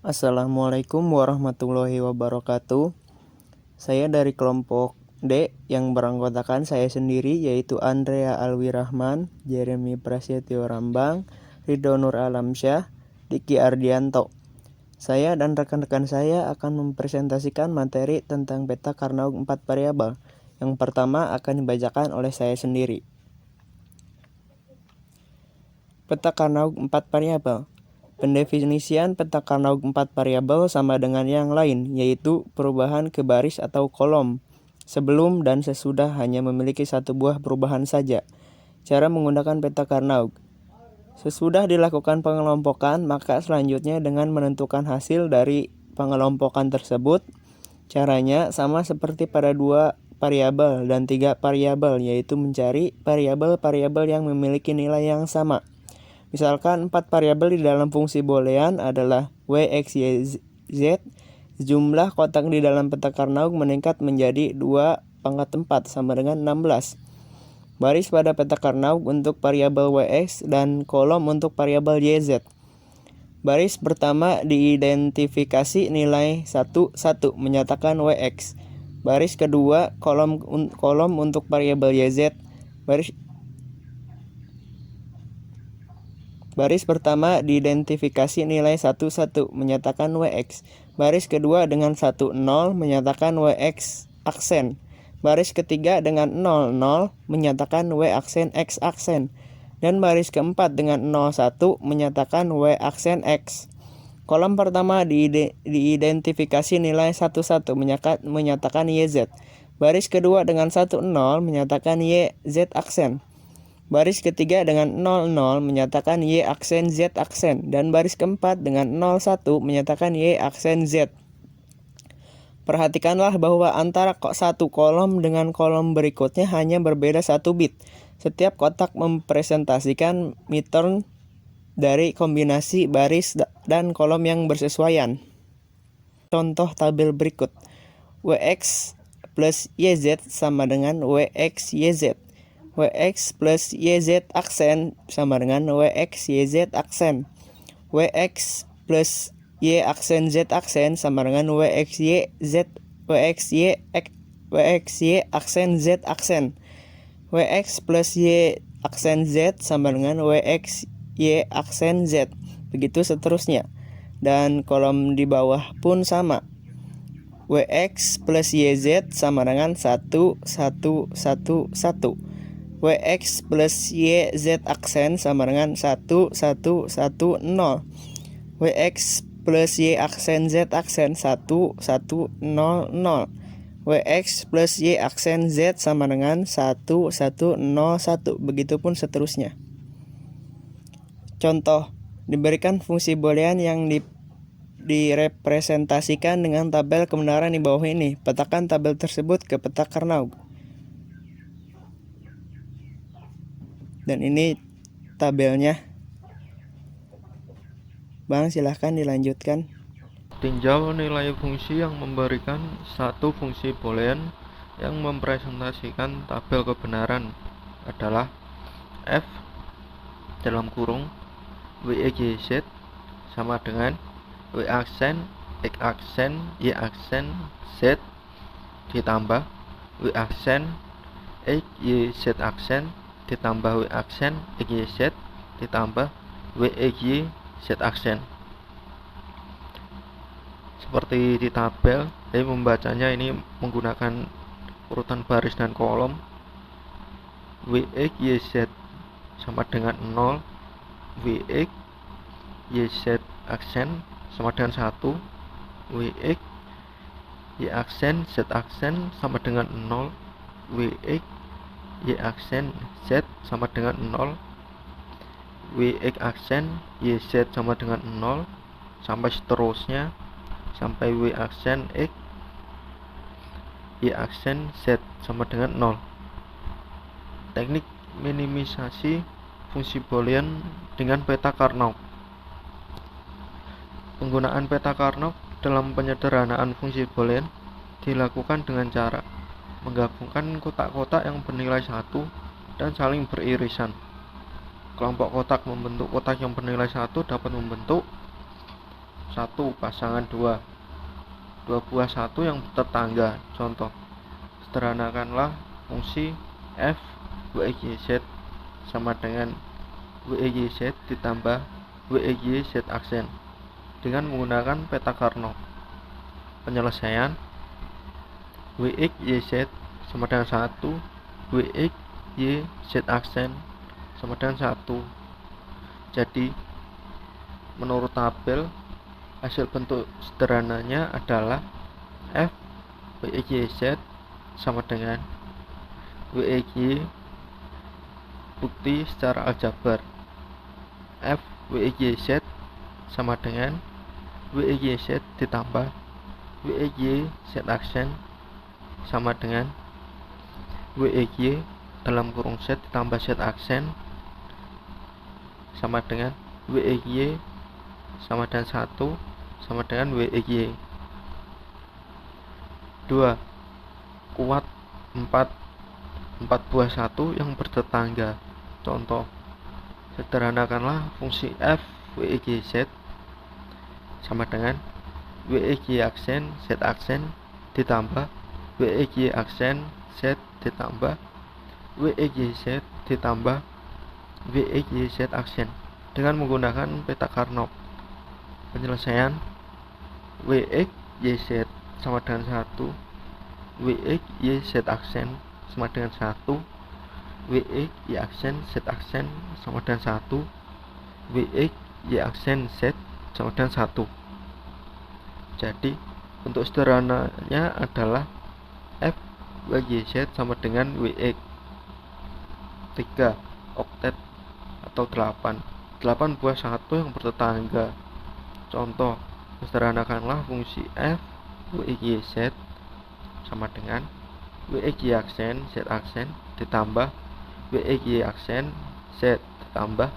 Assalamualaikum warahmatullahi wabarakatuh. Saya dari kelompok D yang beranggotakan saya sendiri yaitu Andrea Alwi Rahman, Jeremy Prasetyo Rambang, Ridho Nur Alamsyah, Diki Ardianto. Saya dan rekan-rekan saya akan mempresentasikan materi tentang peta Karnaug 4 variabel. Yang pertama akan dibacakan oleh saya sendiri. Peta Karnaug 4 variabel. Pendefinisian peta Karnaug 4 variabel sama dengan yang lain, yaitu perubahan ke baris atau kolom. Sebelum dan sesudah hanya memiliki satu buah perubahan saja. Cara menggunakan peta Karnaug. Sesudah dilakukan pengelompokan, maka selanjutnya dengan menentukan hasil dari pengelompokan tersebut. Caranya sama seperti pada 2 variabel dan 3 variabel, yaitu mencari variabel-variabel yang memiliki nilai yang sama. Misalkan 4 variabel di dalam fungsi boolean adalah w, x, y, z. Jumlah kotak di dalam peta Karnaug meningkat menjadi 2/4 sama dengan 16. Baris pada peta Karnaug untuk variabel wx dan kolom untuk variabel yz. Baris pertama diidentifikasi nilai 1, 1 menyatakan wx. Baris kedua kolom untuk variabel yz. Baris pertama diidentifikasi nilai 1, 1 menyatakan wx. Baris kedua dengan 1, 0 menyatakan wx aksen. Baris ketiga dengan 0, 0 menyatakan w aksen x aksen. Dan baris keempat dengan 0, 1 menyatakan w aksen x. Kolom pertama diidentifikasi nilai 1, 1 menyatakan yz. Baris kedua dengan 1, 0 menyatakan yz aksen. Baris ketiga dengan 00 menyatakan Y aksen Z aksen. Dan baris keempat dengan 01 menyatakan Y aksen Z. Perhatikanlah bahwa antara satu kolom dengan kolom berikutnya hanya berbeda 1 bit. Setiap kotak mempresentasikan midterm dari kombinasi baris dan kolom yang bersesuaian. Contoh tabel berikut. Wx plus YZ sama dengan Wx YZ. Wx plus YZ aksen sama dengan Wx YZ aksen. Wx plus Y aksen Z aksen sama dengan Wx Y aksen Z aksen. Wx plus Y aksen Z sama dengan Wx Y aksen Z. Begitu seterusnya. Dan kolom di bawah pun sama. Wx plus YZ sama dengan 1, 1, 1, 1. Wx plus YZ aksen sama dengan 1, 1, 1, 0. Wx plus Y aksen Z aksen 1, 1, 0, 0. Wx plus Y aksen Z sama dengan 1, 1, 0, 1. Begitupun seterusnya. Contoh, diberikan fungsi boolean yang direpresentasikan dengan tabel kebenaran di bawah ini. Petakan tabel tersebut ke peta Karnaug. Dan ini tabelnya. Bang, silahkan dilanjutkan. Tinjau nilai fungsi yang memberikan satu fungsi boolean yang mempresentasikan tabel kebenaran adalah f dalam kurung wxyz sama dengan w aksen x aksen y aksen z ditambah w aksen x y z aksen ditambah w aksen x y z ditambah w x y z aksen. Seperti di tabel, saya membacanya ini menggunakan urutan baris dan kolom. Wx yz sama dengan 0, Wx yz aksen sama dengan 1, Wx y aksen z aksen sama dengan 0, Wx y aksen z sama dengan 0, Wx aksen yz sama dengan 0, sampai seterusnya sampai W aksen X Y aksen Z sama dengan 0. Teknik minimisasi fungsi boolean dengan peta Karnaug. Penggunaan peta Karnaug dalam penyederhanaan fungsi boolean dilakukan dengan cara menggabungkan kotak-kotak yang bernilai 1 dan saling beririsan. Kelompok kotak membentuk kotak yang bernilai 1 dapat membentuk 1 pasangan 2 buah 1 yang tetangga. Contoh, sederhanakanlah fungsi f WXYZ sama dengan WXYZ ditambah WXYZ aksen dengan menggunakan peta Carnot. Penyelesaian WXYZ sama dengan 1, WXYZ aksen sama dengan 1. Jadi menurut tabel, hasil bentuk sederhananya adalah f WXYZ sama dengan WXY bukti secara aljabar. F WXYZ sama dengan WXYZ ditambah WXYZ aksen sama dengan WXY dalam kurung Z ditambah Z aksen sama dengan WXY sama dengan 1 sama dengan WXY. 2. Kuat 4 buah 1 yang bertetangga. Contoh, sederhanakanlah fungsi f WXYZ sama dengan WXY aksen Z aksen ditambah WXY aksen Z ditambah WXYZ ditambah WXYZ aksen dengan menggunakan peta Carnot. Penyelesaian WXYZ sama dengan 1, WXYZ aksen sama dengan 1, WXY aksen Z aksen sama dengan 1, WXY aksen Z sama dengan 1. Jadi bentuk sederhananya adalah f WXYZ sama dengan WX. 3. Oktet atau 8 buah 1 yang bertetangga. Contoh, sederhanakanlah fungsi f WXYZ sama dengan WXY aksen Z aksen ditambah WXY aksen Z ditambah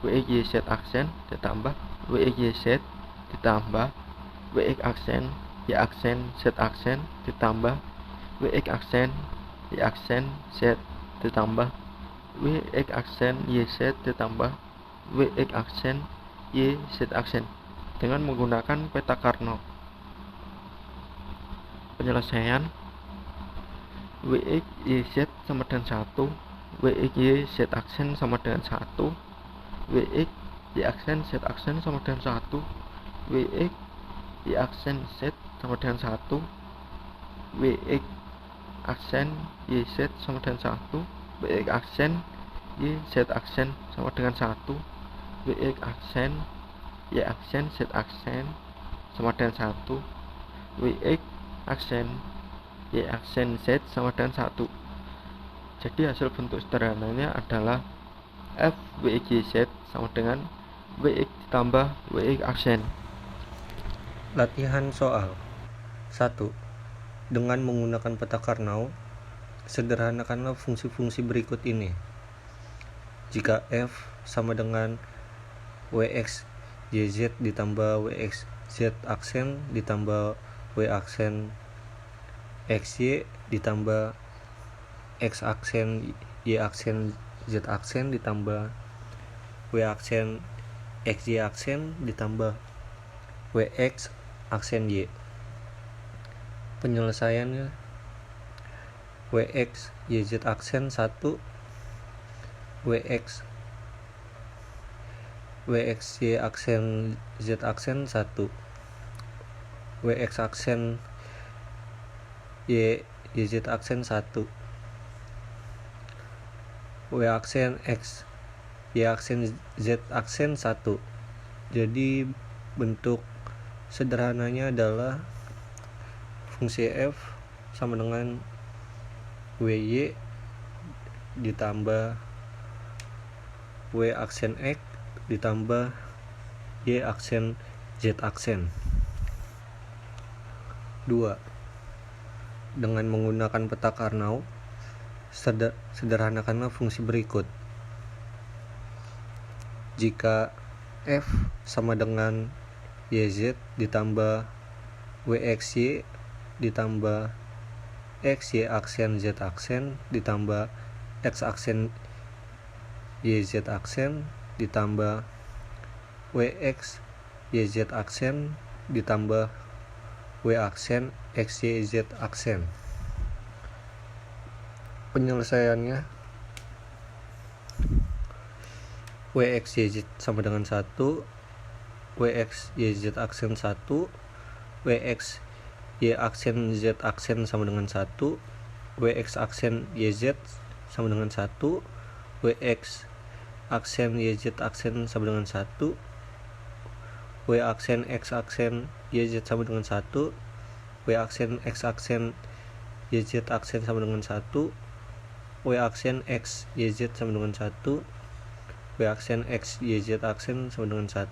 WXYZ aksen ditambah WXYZ ditambah WX aksen Y aksen Z aksen ditambah WX aksen Y aksen Z ditambah WX aksen YZ ditambah WX aksen YZ aksen dengan menggunakan peta Carnot. Penyelesaian WXYZ sama dengan 1, WXYZ aksen sama dengan 1, WXY aksen Z aksen sama dengan 1, WXY aksen Z sama dengan 1, WX aksen YZ sama dengan 1, WX aksen YZ aksen sama dengan 1, WX aksen Y aksen Z aksen sama dengan 1, WX aksen Y aksen Z sama dengan 1. Jadi hasil bentuk sederhananya adalah f WXYZ sama dengan WX ditambah WX aksen. Latihan soal 1. Dengan menggunakan peta Carnot, sederhanakanlah fungsi-fungsi berikut ini. Jika f sama dengan WXYZ ditambah WXZ aksen ditambah W aksen XY ditambah X aksen Y aksen Z aksen ditambah W aksen XY aksen ditambah WX aksen Y. Penyelesaiannya WX YZ aksen 1, WX Y aksen Z aksen 1, WX aksen YZ aksen 1, W aksen X Y aksen Z aksen 1. Jadi bentuk sederhananya adalah fungsi f sama dengan WY ditambah W aksen X ditambah Y aksen Z aksen. 2. Dengan menggunakan peta Carnot, sederhanakanlah fungsi berikut. Jika f sama dengan YZ ditambah WXY ditambah XY aksen Z aksen ditambah X aksen YZ aksen ditambah WX YZ aksen ditambah W aksen X, Y, Z aksen. Penyelesaiannya W, X, Y, Z sama dengan 1, W, X, Y, Z aksen 1, W, X, Y aksen Z aksen sama dengan 1, W, X aksen Y, Z sama dengan 1, W, X aksen Y, Z aksen sama dengan 1, W aksen X aksen Y, Z sama dengan 1, W aksen X aksen Y, Z aksen sama dengan 1, W aksen X Y, Z sama dengan 1, W aksen X Y, Z aksen sama dengan 1,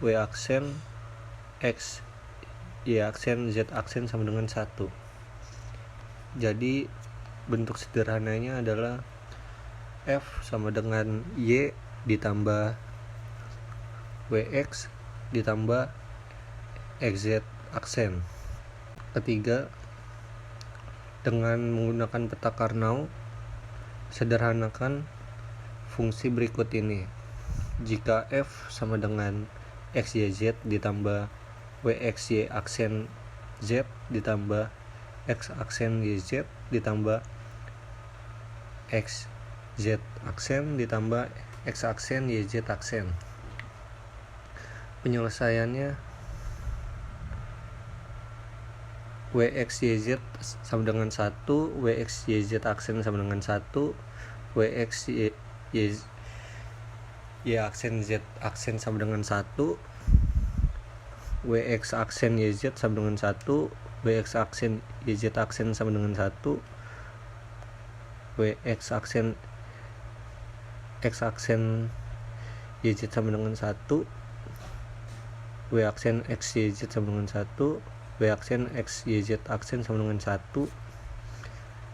W aksen X Y aksen Z aksen sama dengan 1. Jadi bentuk sederhananya adalah F sama dengan Y ditambah WX ditambah XZ aksen. Ketiga, dengan menggunakan peta Karnaugh, sederhanakan fungsi berikut ini. Jika F sama dengan XYZ ditambah WXY aksen Z ditambah X aksen YZ ditambah XZ aksen ditambah X aksen YZ aksen. Penyelesaiannya WXYZ sama dengan 1, WXYZ aksen sama dengan 1, WXY aksen Z aksen sama dengan 1, WX aksen YZ sama dengan 1, WX aksen YZ aksen sama dengan 1, WX aksen X aksen YZ sama dengan 1, W aksen X YZ sama dengan 1, W aksen X YZ aksen sama dengan 1.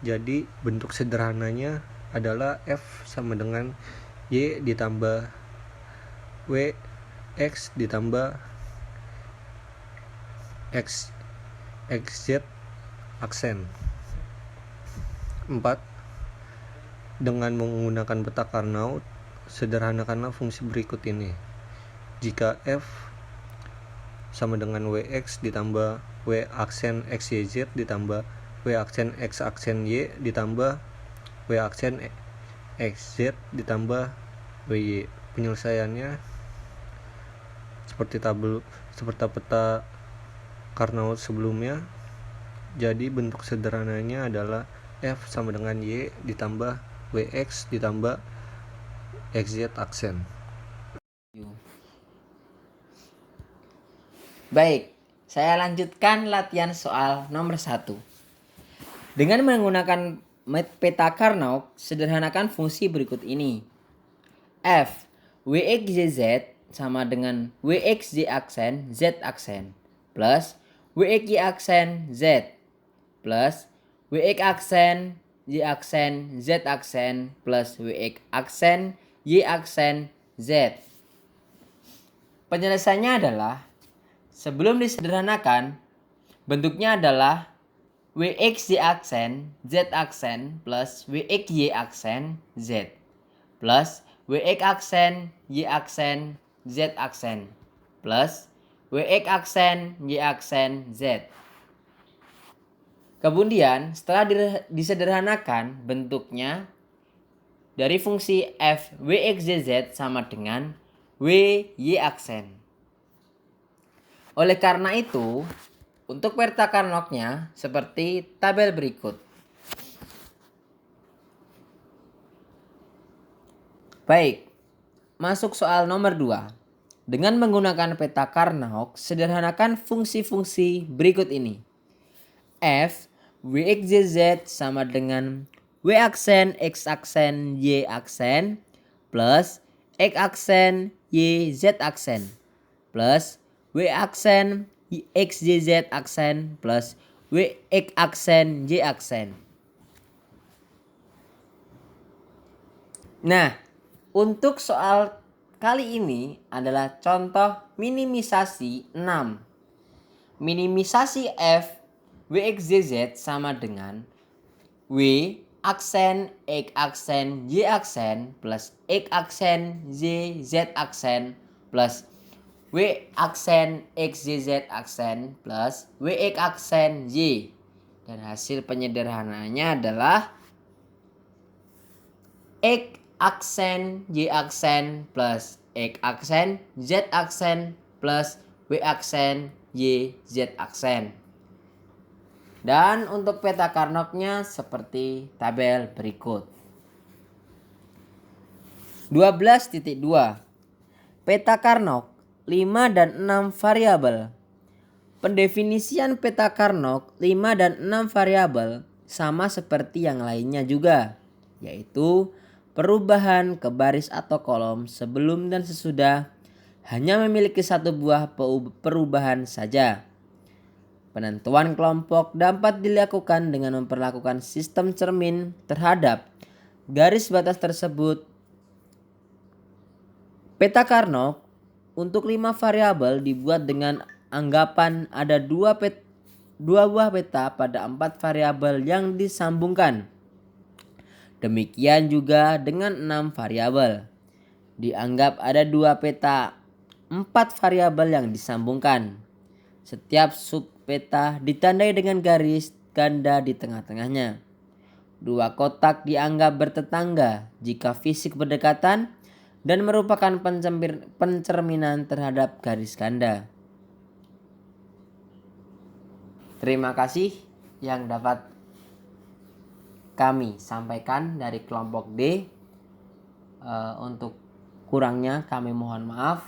Jadi bentuk sederhananya adalah F sama dengan Y ditambah W X ditambah X XZ aksen. 4. Dengan menggunakan peta Karnaugh, sederhanakanlah fungsi berikut ini. Jika F sama dengan WX ditambah W aksen XYZ ditambah W aksen X aksen Y ditambah W aksen XZ ditambah WY. Penyelesaiannya seperti peta Karnaugh sebelumnya. Jadi bentuk sederhananya adalah F sama dengan Y ditambah WX ditambah XZ aksen. Baik, saya lanjutkan latihan soal nomor 1. Dengan menggunakan peta Karnaugh, sederhanakan fungsi berikut ini. F WXYZ sama dengan WXY aksen Z aksen plus WXY aksen Z plus WX aksen Y aksen Z aksen plus WX aksen Y aksen Z. Penyelesaiannya adalah, sebelum disederhanakan, bentuknya adalah WXY aksen Z aksen plus WXY aksen Z plus WX aksen Y aksen Z aksen plus WX aksen Y aksen Z. Kemudian setelah disederhanakan, bentuknya dari fungsi F WXYZ sama dengan WY aksen. Oleh karena itu, untuk peta Karnaugh-nya seperti tabel berikut. Baik, masuk soal nomor 2. Dengan menggunakan peta Karnaugh, sederhanakan fungsi-fungsi berikut ini. F WXYZ sama dengan W aksen X aksen Y aksen plus X aksen Y Z aksen plus W aksen X Y Z aksen plus W X aksen Y aksen. Nah, untuk soal kali ini adalah contoh minimisasi 6. Minimisasi F WXYZ sama dengan W aksen X aksen Y aksen plus X aksen Y Z aksen plus W aksen X, Y, Z aksen plus WX aksen Y. Dan hasil penyederhanaannya adalah X aksen Y aksen plus X aksen Z aksen plus W aksen Y Z aksen. Dan untuk peta Carnot-nya seperti tabel berikut. 12.2 Peta Carnot 5 dan 6 variabel. Pendefinisian peta Carnot 5 dan 6 variabel sama seperti yang lainnya juga, yaitu perubahan ke baris atau kolom sebelum dan sesudah hanya memiliki satu buah perubahan saja. Penentuan kelompok dapat dilakukan dengan memperlakukan sistem cermin terhadap garis batas tersebut. Peta Carnot untuk 5 variabel dibuat dengan anggapan ada dua buah peta pada 4 variabel yang disambungkan. Demikian juga dengan 6 variabel. Dianggap ada 2 peta 4 variabel yang disambungkan. Setiap subpeta ditandai dengan garis ganda di tengah-tengahnya. 2 kotak dianggap bertetangga jika fisik berdekatan dan merupakan pencerminan terhadap garis ganda. Terima kasih yang dapat kami sampaikan dari kelompok D. Untuk kurangnya kami mohon maaf.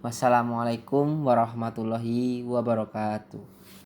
Wassalamualaikum warahmatullahi wabarakatuh.